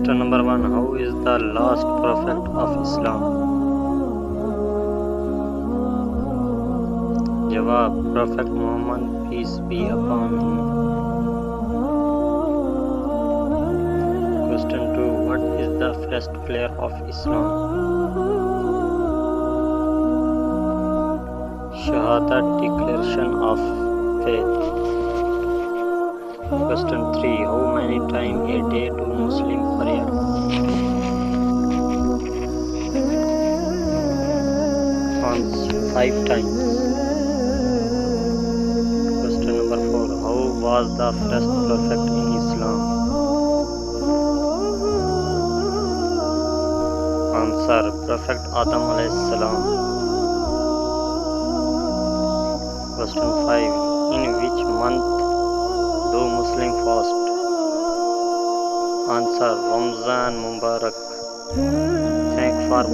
Question number 1. Who is the last prophet of Islam? Jawab: Prophet Muhammad, peace be upon him. Question 2. What is the first pillar of Islam? Shahadat, declaration of faith. Question 3. How many times a day do Muslims pray? 5 times. Question number 4. How was the first prophet in Islam? Answer: Prophet Adam alayhi salam. Question 5. In which month do Muslims fast? Answer: Ramzan Mubarak. Thank for